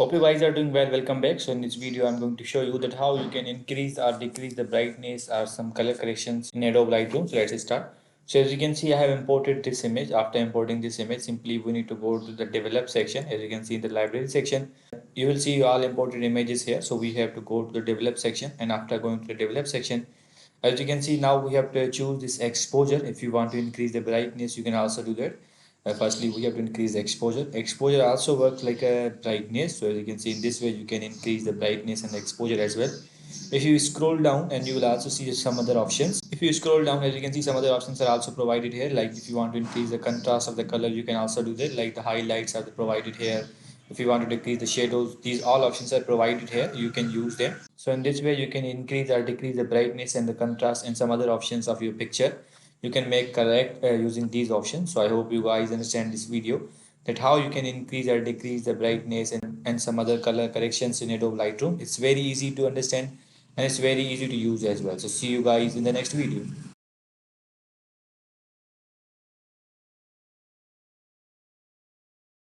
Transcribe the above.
Hope you guys are doing well. Welcome back. So in this video, I'm going to show you that how you can increase or decrease the brightness or some color corrections in Adobe Lightroom. So let's start. So as you can see, I have imported this image. After importing this image, simply we need to go to the develop section. As you can see in the library section, you will see all imported images here. So we have to go to the develop section, and after going to the develop section, as you can see now we have to choose this exposure. If you want to increase the brightness, you can also do that. Firstly, we have to increase the exposure. Exposure also works like a brightness. So as you can see in this way, you can increase the brightness and the exposure as well. If you scroll down, and you will also see some other options. If you scroll down, as you can see, some other options are also provided here. Like if you want to increase the contrast of the color, you can also do that. Like the highlights are provided here. If you want to decrease the shadows, these all options are provided here. You can use them. So in this way, you can increase or decrease the brightness and the contrast and some other options of your picture. You can make correct using these options. So I hope you guys understand this video, that how you can increase or decrease the brightness and some other color corrections in Adobe Lightroom. It's very easy to understand, and it's very easy to use as well. So see you guys in the next video.